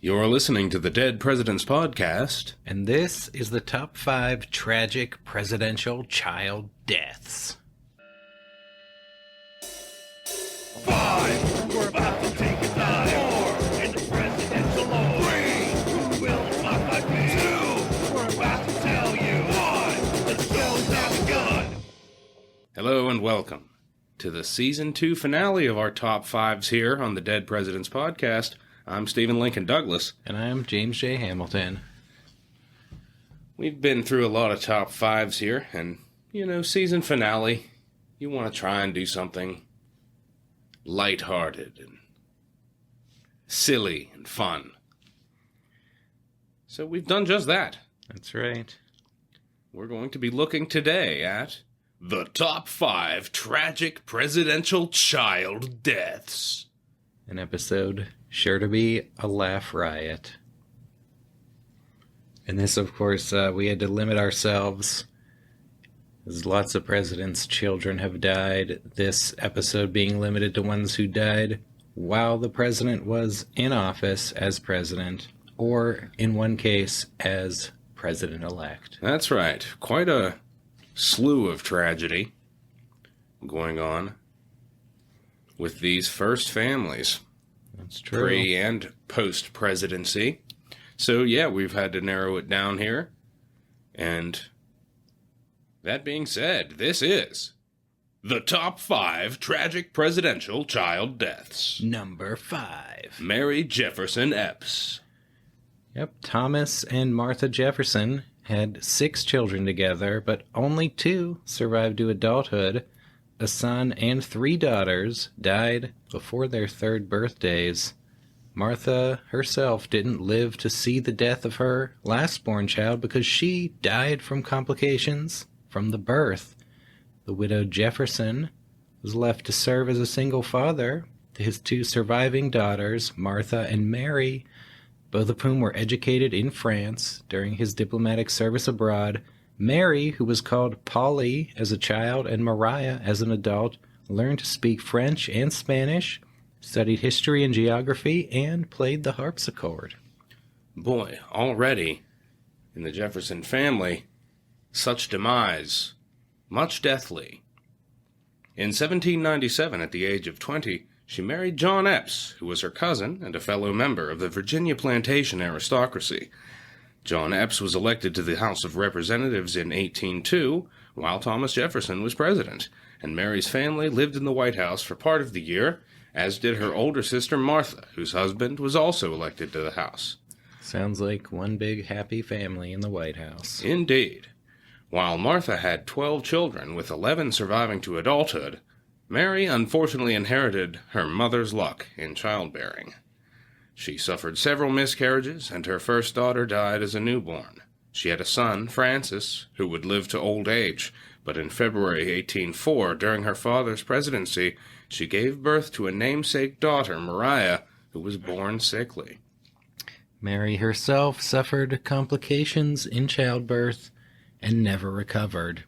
You're listening to the Dead Presidents Podcast. And this is the top 5 tragic presidential child deaths. 5, we're about to take a dive. 4, in the presidential lore. 3, who will not like me? 2, we're about to tell you. 1, the show's now begun. Hello and welcome to the Season 2 finale of our top 5s here on the Dead Presidents Podcast. I'm Stephen Lincoln Douglas. And I'm James J. Hamilton. We've been through a lot of top 5s here, and, season finale, you want to try and do something lighthearted and silly and fun. So we've done just that. That's right. We're going to be looking today at the top 5 tragic presidential child deaths. An episode sure to be a laugh riot. And this, of course, we had to limit ourselves, as lots of presidents' children have died, this episode being limited to ones who died while the president was in office as president, or, in one case, as president-elect. That's right. Quite a slew of tragedy going on with these first families. That's true. Pre- and post-presidency. So, yeah, we've had to narrow it down here. And that being said, this is the top 5 tragic presidential child deaths. Number 5. Mary Jefferson Epps. Yep, Thomas and Martha Jefferson had 6 children together, but only 2 survived to adulthood. A son and 3 daughters died before their 3rd birthdays. Martha herself didn't live to see the death of her last-born child because she died from complications from the birth. The widowed Jefferson was left to serve as a single father to his 2 surviving daughters, Martha and Mary, both of whom were educated in France during his diplomatic service abroad. Mary, who was called Polly as a child, and Mariah as an adult, learned to speak French and Spanish, studied history and geography, and played the harpsichord. Boy, already, in the Jefferson family, such demise, much deathly. In 1797, at the age of 20, she married John Epps, who was her cousin and a fellow member of the Virginia plantation aristocracy. John Epps was elected to the House of Representatives in 1802, while Thomas Jefferson was president, and Mary's family lived in the White House for part of the year, as did her older sister Martha, whose husband was also elected to the House. Sounds like one big happy family in the White House. Indeed. While Martha had 12 children, with 11 surviving to adulthood, Mary unfortunately inherited her mother's luck in childbearing. She suffered several miscarriages, and her first daughter died as a newborn. She had a son, Francis, who would live to old age, but in February 1804, during her father's presidency, she gave birth to a namesake daughter, Mariah, who was born sickly. Mary herself suffered complications in childbirth and never recovered.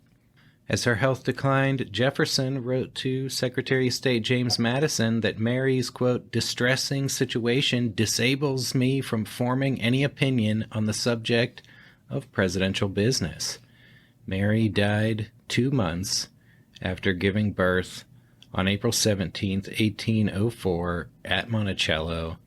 As her health declined, Jefferson wrote to Secretary of State James Madison that Mary's, quote, distressing situation disables me from forming any opinion on the subject of presidential business. Mary died 2 months after giving birth on April 17, 1804, at Monticello.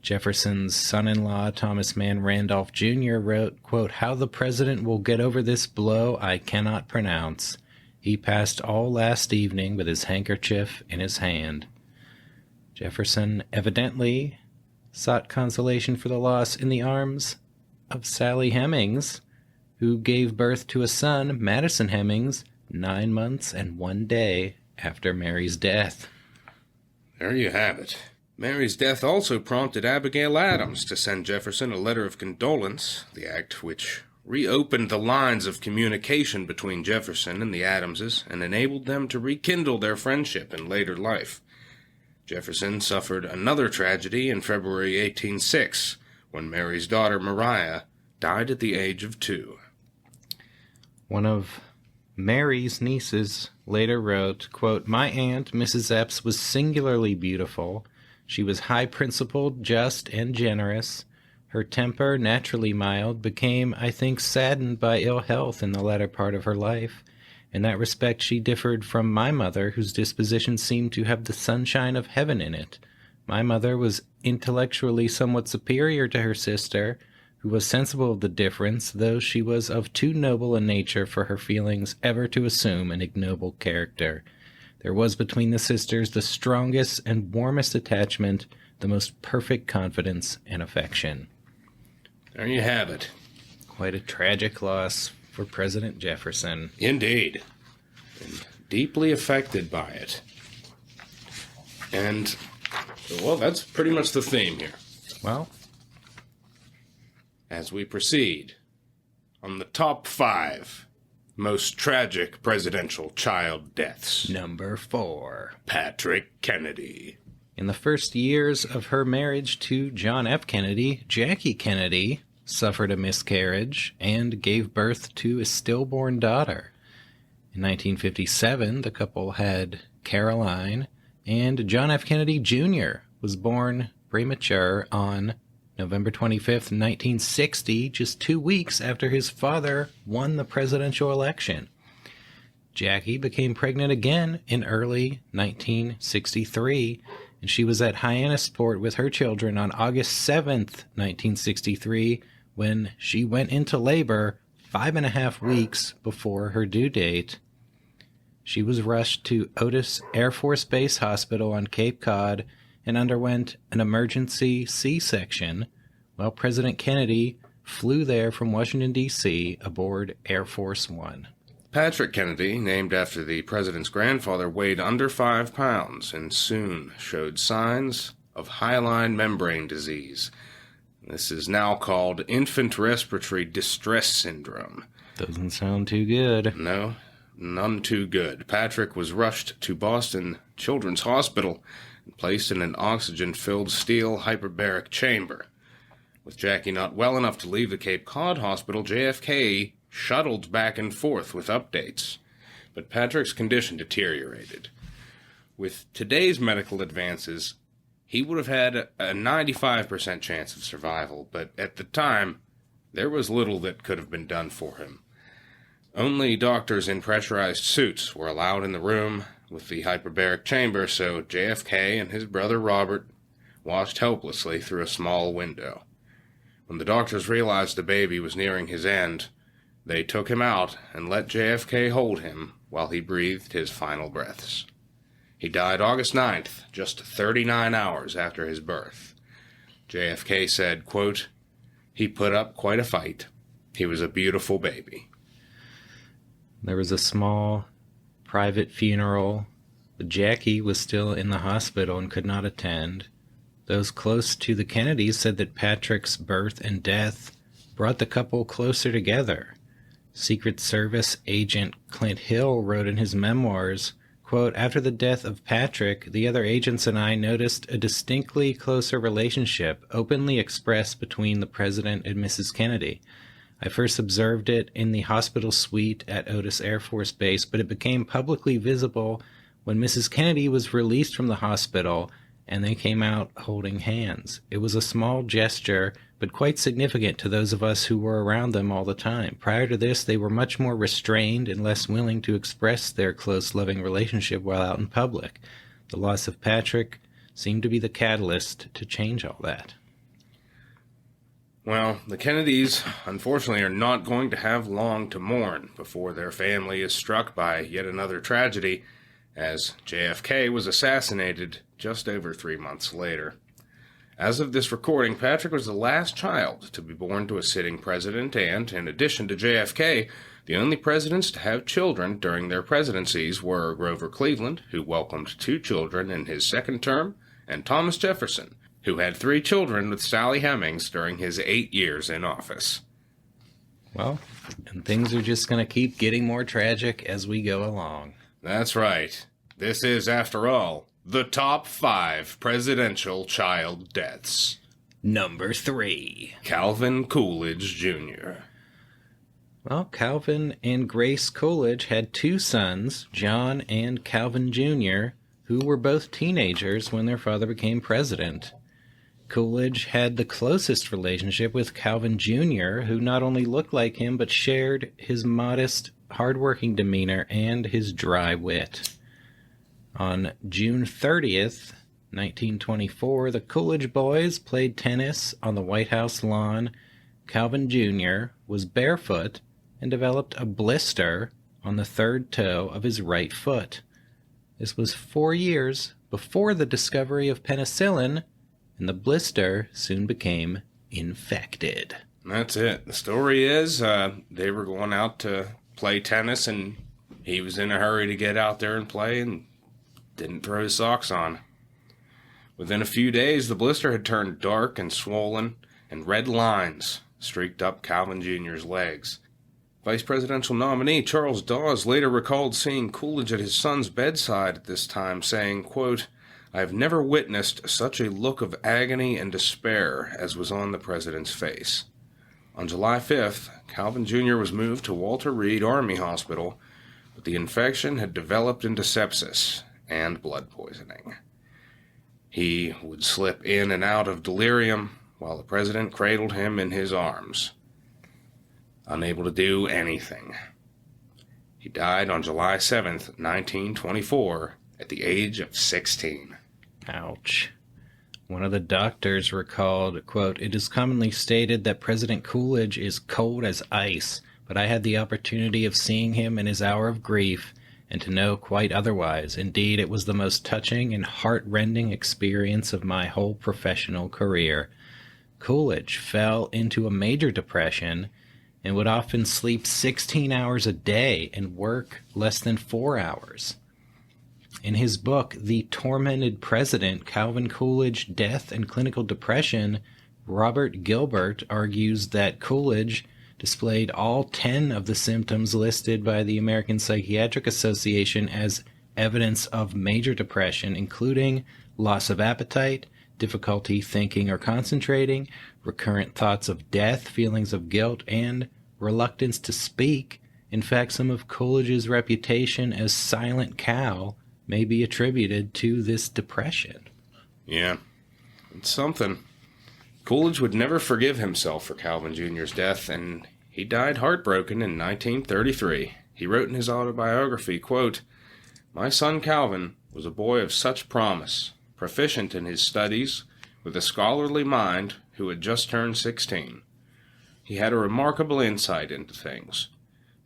Jefferson's son-in-law, Thomas Mann Randolph Jr., wrote, quote, how the president will get over this blow I cannot pronounce. He passed all last evening with his handkerchief in his hand. Jefferson evidently sought consolation for the loss in the arms of Sally Hemings, who gave birth to a son, Madison Hemings, 9 months and 1 day after Mary's death. There you have it. Mary's death also prompted Abigail Adams to send Jefferson a letter of condolence, the act which reopened the lines of communication between Jefferson and the Adamses and enabled them to rekindle their friendship in later life. Jefferson suffered another tragedy in February 1806, when Mary's daughter Mariah died at the age of 2. One of Mary's nieces later wrote, quote, my aunt, Mrs. Epps, was singularly beautiful. She was high-principled, just, and generous. Her temper, naturally mild, became, I think, saddened by ill health in the latter part of her life. In that respect, she differed from my mother, whose disposition seemed to have the sunshine of heaven in it. My mother was intellectually somewhat superior to her sister, who was sensible of the difference, though she was of too noble a nature for her feelings ever to assume an ignoble character. There was between the sisters the strongest and warmest attachment, the most perfect confidence and affection. There you have it. Quite a tragic loss for President Jefferson. Indeed. And deeply affected by it. And, well, that's pretty much the theme here. Well, as we proceed on the top 5 most tragic presidential child deaths. number 4. Patrick Kennedy. In the first years of her marriage to John F. Kennedy, Jackie Kennedy suffered a miscarriage and gave birth to a stillborn daughter. In 1957, the couple had Caroline, and John F. Kennedy Jr. was born premature on November 25th, 1960, just 2 weeks after his father won the presidential election. Jackie became pregnant again in early 1963, and she was at Hyannisport with her children on August 7th, 1963, when she went into labor 5.5 weeks before her due date. She was rushed to Otis Air Force Base Hospital on Cape Cod and underwent an emergency C-section, while President Kennedy flew there from Washington, D.C. aboard Air Force One. Patrick Kennedy, named after the president's grandfather, weighed under 5 pounds and soon showed signs of hyaline membrane disease. This is now called infant respiratory distress syndrome. Doesn't sound too good. No, none too good. Patrick was rushed to Boston Children's Hospital and placed in an oxygen-filled steel hyperbaric chamber. With Jackie not well enough to leave the Cape Cod Hospital, JFK shuttled back and forth with updates. But Patrick's condition deteriorated. With today's medical advances, he would have had a 95% chance of survival, but at the time, there was little that could have been done for him. Only doctors in pressurized suits were allowed in the room with the hyperbaric chamber, so JFK and his brother Robert watched helplessly through a small window. When the doctors realized the baby was nearing his end, they took him out and let JFK hold him while he breathed his final breaths. He died August 9th, just 39 hours after his birth. JFK said, quote, "He put up quite a fight. He was a beautiful baby." There was a small private funeral, but Jackie was still in the hospital and could not attend. Those close to the Kennedys said that Patrick's birth and death brought the couple closer together. Secret Service agent Clint Hill wrote in his memoirs, quote, "After the death of Patrick, the other agents and I noticed a distinctly closer relationship openly expressed between the President and Mrs. Kennedy. I first observed it in the hospital suite at Otis Air Force Base, but it became publicly visible when Mrs. Kennedy was released from the hospital and they came out holding hands. It was a small gesture, but quite significant to those of us who were around them all the time. Prior to this, they were much more restrained and less willing to express their close, loving relationship while out in public. The loss of Patrick seemed to be the catalyst to change all that." Well, the Kennedys, unfortunately, are not going to have long to mourn before their family is struck by yet another tragedy, as JFK was assassinated just over 3 months later. As of this recording, Patrick was the last child to be born to a sitting president and, in addition to JFK, the only presidents to have children during their presidencies were Grover Cleveland, who welcomed 2 children in his second term, and Thomas Jefferson, who had 3 children with Sally Hemings during his 8 years in office. Well, and things are just going to keep getting more tragic as we go along. That's right. This is, after all, the top 5 presidential child deaths. Number 3. Calvin Coolidge Jr. Well, Calvin and Grace Coolidge had 2 sons, John and Calvin Jr., who were both teenagers when their father became president. Coolidge had the closest relationship with Calvin Jr., who not only looked like him but shared his modest, hard-working demeanor and his dry wit. On June 30th, 1924, the Coolidge boys played tennis on the White House lawn. Calvin Jr. was barefoot and developed a blister on the third toe of his right foot. This was 4 years before the discovery of penicillin, and the blister soon became infected. That's it. The story is they were going out to play tennis, and he was in a hurry to get out there and play and didn't throw his socks on. Within a few days, the blister had turned dark and swollen, and red lines streaked up Calvin Jr.'s legs. Vice presidential nominee Charles Dawes later recalled seeing Coolidge at his son's bedside at this time, saying, quote, "I have never witnessed such a look of agony and despair as was on the president's face." On July 5th, Calvin Jr. was moved to Walter Reed Army Hospital, but the infection had developed into sepsis and blood poisoning. He would slip in and out of delirium while the president cradled him in his arms, unable to do anything. He died on July 7th, 1924, at the age of 16. Ouch. One of the doctors recalled, quote, "It is commonly stated that President Coolidge is cold as ice, but I had the opportunity of seeing him in his hour of grief, and to know quite otherwise. Indeed, it was the most touching and heart-rending experience of my whole professional career." Coolidge fell into a major depression and would often sleep 16 hours a day and work less than 4 hours. In his book, The Tormented President, Calvin Coolidge, Death and Clinical Depression, Robert Gilbert argues that Coolidge displayed all 10 of the symptoms listed by the American Psychiatric Association as evidence of major depression, including loss of appetite, difficulty thinking or concentrating, recurrent thoughts of death, feelings of guilt, and reluctance to speak. In fact, some of Coolidge's reputation as Silent Cal may be attributed to this depression. Yeah, it's something. Coolidge would never forgive himself for Calvin Jr.'s death, and he died heartbroken in 1933. He wrote in his autobiography, quote, "My son Calvin was a boy of such promise, proficient in his studies, with a scholarly mind, who had just turned 16. He had a remarkable insight into things.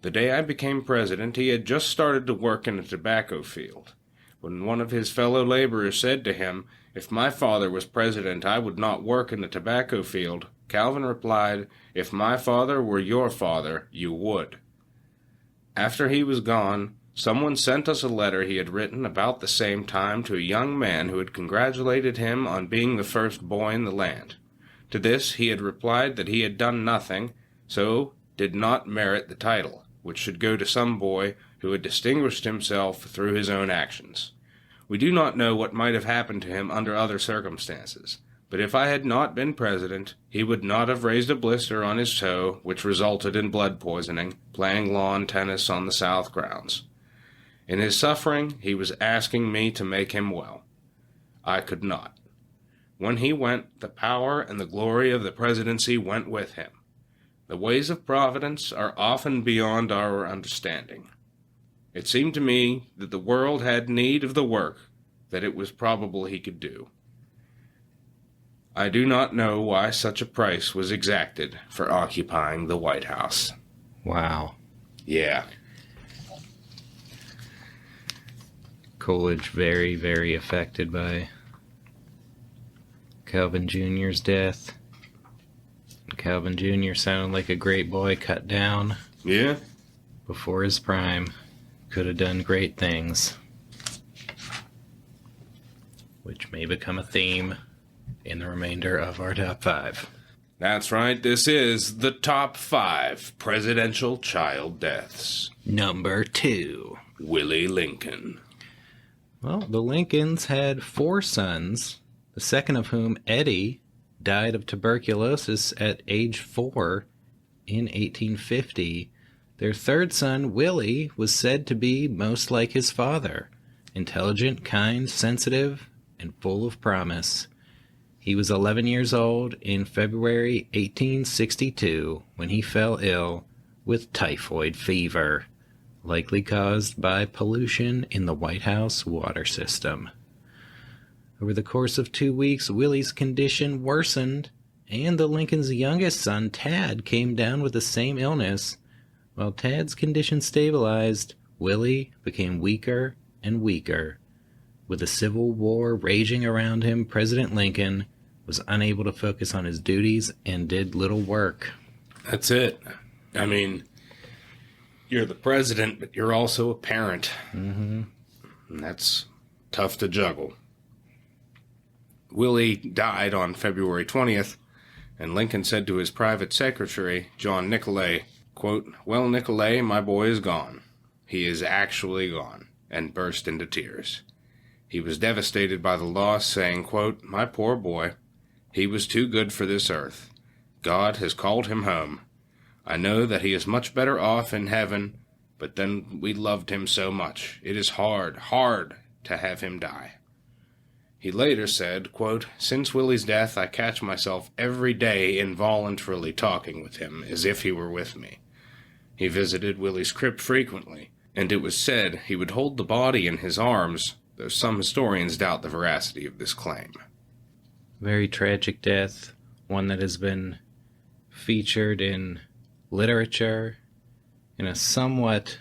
The day I became president, he had just started to work in a tobacco field. When one of his fellow laborers said to him, 'If my father was president, I would not work in the tobacco field,' Calvin replied, 'If my father were your father, you would.' After he was gone, someone sent us a letter he had written about the same time to a young man who had congratulated him on being the first boy in the land. To this he had replied that he had done nothing, so did not merit the title, which should go to some boy who had distinguished himself through his own actions. We do not know what might have happened to him under other circumstances, but if I had not been president, he would not have raised a blister on his toe, which resulted in blood poisoning, playing lawn tennis on the South grounds. In his suffering, he was asking me to make him well. I could not. When he went, the power and the glory of the presidency went with him. The ways of Providence are often beyond our understanding. It seemed to me that the world had need of the work that it was probable he could do. I do not know why such a price was exacted for occupying the White House." Wow. Yeah. Coolidge very, very affected by Calvin Jr.'s death. Calvin Jr. sounded like a great boy cut down Yeah. before his prime. Could have done great things, which may become a theme in the remainder of our top 5. That's right. This is the top 5 presidential child deaths. Number 2. Willie Lincoln. Well, the Lincolns had 4 sons, the second of whom, Eddie, died of tuberculosis at age 4 in 1850. Their third son, Willie, was said to be most like his father, intelligent, kind, sensitive, and full of promise. He was 11 years old in February 1862 when he fell ill with typhoid fever, likely caused by pollution in the White House water system. Over the course of 2 weeks, Willie's condition worsened, and the Lincoln's youngest son, Tad, came down with the same illness. While Tad's condition stabilized, Willie became weaker and weaker. With the Civil War raging around him, President Lincoln was unable to focus on his duties and did little work. That's it. I mean, you're the president, but you're also a parent. Mm-hmm. And that's tough to juggle. Willie died on February 20th, and Lincoln said to his private secretary, John Nicolay, quote, "Well, Nicolay, my boy is gone. He is actually gone," and burst into tears. He was devastated by the loss, saying, quote, "My poor boy, he was too good for this earth. God has called him home. I know that he is much better off in heaven, but then we loved him so much. It is hard, hard to have him die." He later said, quote, "Since Willie's death, I catch myself every day involuntarily talking with him as if he were with me." He visited Willie's crypt frequently, and it was said he would hold the body in his arms, though some historians doubt the veracity of this claim. Very tragic death, one that has been featured in literature in a somewhat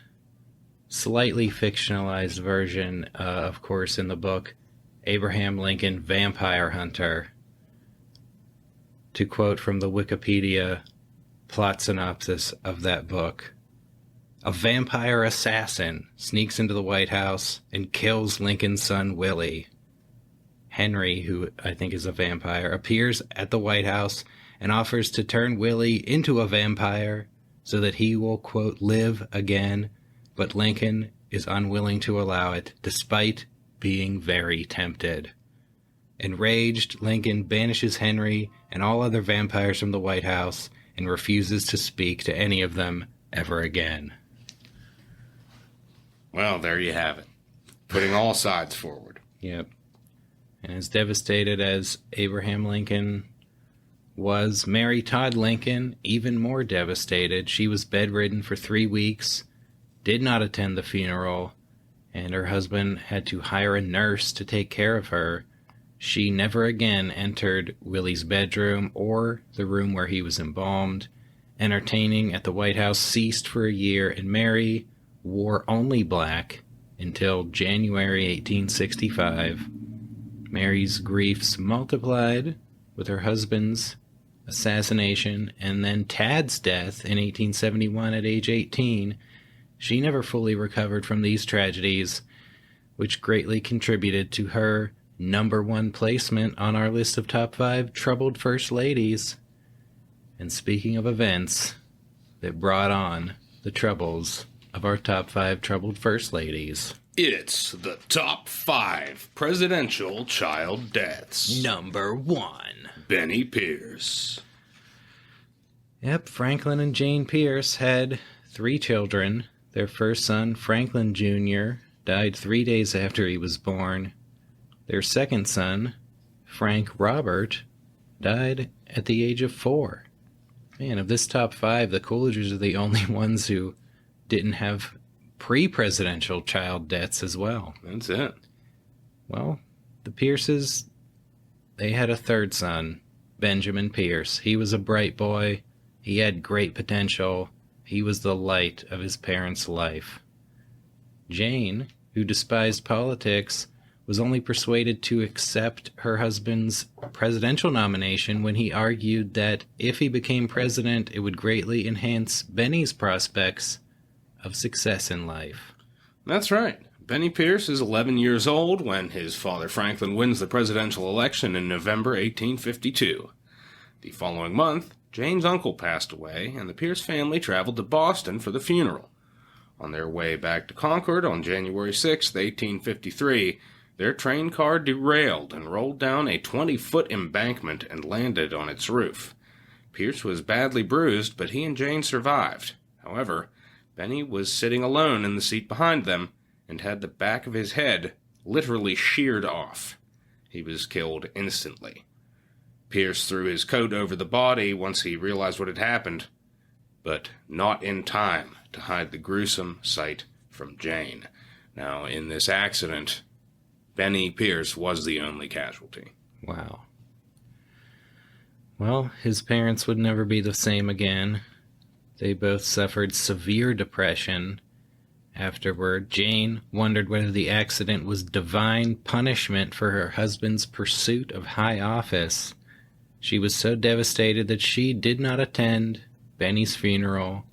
slightly fictionalized version, of course, in the book Abraham Lincoln, Vampire Hunter. To quote from the Wikipedia plot synopsis of that book, a vampire assassin sneaks into the White House and kills Lincoln's son Willie. Henry, who I think is a vampire, appears at the White House and offers to turn Willie into a vampire so that he will, quote, live again, but Lincoln is unwilling to allow it, despite being very tempted. Enraged, Lincoln banishes Henry and all other vampires from the White House and refuses to speak to any of them ever again. Well, there you have it. Putting all sides forward. Yep. And as devastated as Abraham Lincoln was, Mary Todd Lincoln, even more devastated. She was bedridden for 3 weeks, did not attend the funeral, and her husband had to hire a nurse to take care of her. She never again entered Willie's bedroom or the room where he was embalmed. Entertaining at the White House ceased for a year, and Mary wore only black until January 1865. Mary's griefs multiplied with her husband's assassination and then Tad's death in 1871 at age 18. She never fully recovered from these tragedies, which greatly contributed to her #1 placement on our list of top 5 troubled first ladies. And speaking of events that brought on the troubles of our top 5 troubled first ladies, It's the top 5 presidential child deaths. number 1. Benny Pierce. Yep, Franklin and Jane Pierce had 3 children. Their first son, Franklin Jr., died 3 days after he was born. Their second son, Frank Robert, died at the age of 4. Man, of this top 5, the Coolidges are the only ones who didn't have pre-presidential child deaths as well. That's it. Well, the Pierces, they had a third son, Benjamin Pierce. He was a bright boy. He had great potential. He was the light of his parents' life. Jane, who despised politics, was only persuaded to accept her husband's presidential nomination when he argued that if he became president, it would greatly enhance Benny's prospects of success in life. That's right. Benny Pierce is 11 years old when his father Franklin wins the presidential election in November 1852. The following month, Jane's uncle passed away, and the Pierce family traveled to Boston for the funeral. On their way back to Concord on January 6, 1853, their train car derailed and rolled down a 20-foot embankment and landed on its roof. Pierce was badly bruised, but he and Jane survived. However, Benny was sitting alone in the seat behind them and had the back of his head literally sheared off. He was killed instantly. Pierce threw his coat over the body once he realized what had happened, but not in time to hide the gruesome sight from Jane. Now, in this accident, Benny Pierce was the only casualty. Wow. Well, his parents would never be the same again. They both suffered severe depression. Afterward, Jane wondered whether the accident was divine punishment for her husband's pursuit of high office. She was so devastated that she did not attend Benny's funeral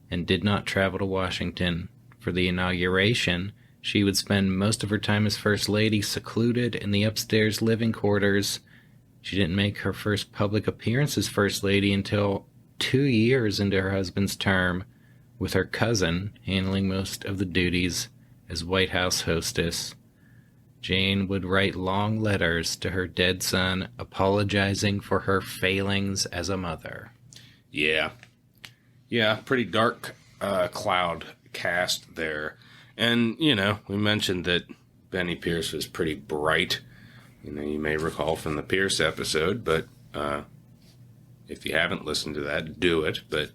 and did not travel to Washington for the inauguration. She would spend most of her time as First Lady secluded in the upstairs living quarters. She didn't make her first public appearance as First Lady until 2 years into her husband's term, with her cousin handling most of the duties as White House hostess. Jane would write long letters to her dead son apologizing for her failings as a mother. Yeah, pretty dark cloud cast there. And, we mentioned that Benny Pierce was pretty bright. You may recall from the Pierce episode, but if you haven't listened to that, do it. But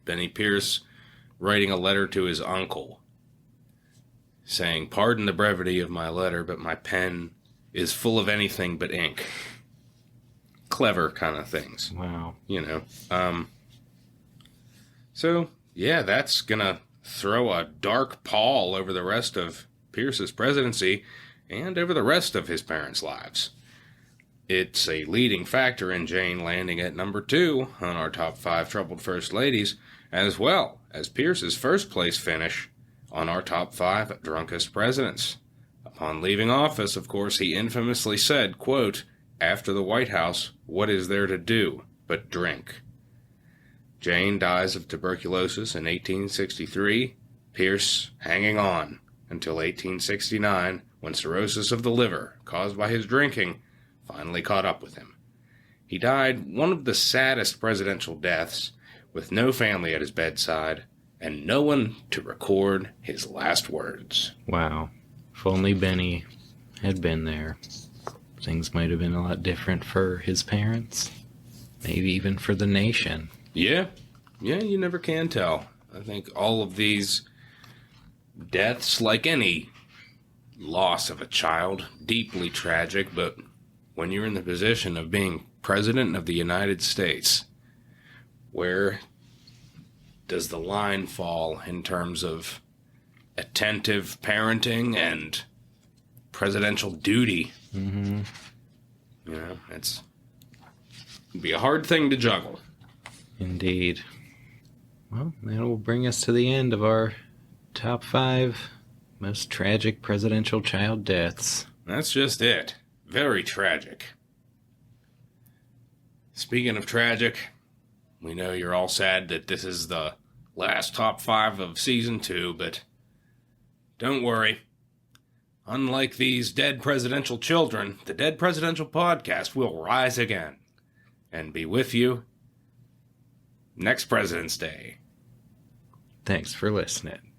Benny Pierce writing a letter to his uncle saying, "Pardon the brevity of my letter, but my pen is full of anything but ink." Clever kind of things. Wow. So, yeah, that's going to throw a dark pall over the rest of Pierce's presidency and over the rest of his parents' lives. It's a leading factor in Jane landing at number 2 on our top 5 troubled first ladies, as well as Pierce's first place finish on our top 5 drunkest presidents. Upon leaving office, of course, he infamously said, quote, "After the White House, what is there to do but drink?" Jane dies of tuberculosis in 1863, Pierce hanging on until 1869, when cirrhosis of the liver, caused by his drinking, finally caught up with him. He died one of the saddest presidential deaths, with no family at his bedside, and no one to record his last words. Wow. If only Benny had been there, things might have been a lot different for his parents, maybe even for the nation. Yeah, you never can tell. I think all of these deaths, like any loss of a child, deeply tragic, but when you're in the position of being President of the United States, where does the line fall in terms of attentive parenting and presidential duty? Mm-hmm. It'd be a hard thing to juggle. Indeed. Well, that will bring us to the end of our top 5 most tragic presidential child deaths. That's just it. Very tragic. Speaking of tragic, we know you're all sad that this is the last top 5 of season 2, but don't worry. Unlike these dead presidential children, the Dead Presidential Podcast will rise again and be with you next President's Day. Thanks for listening.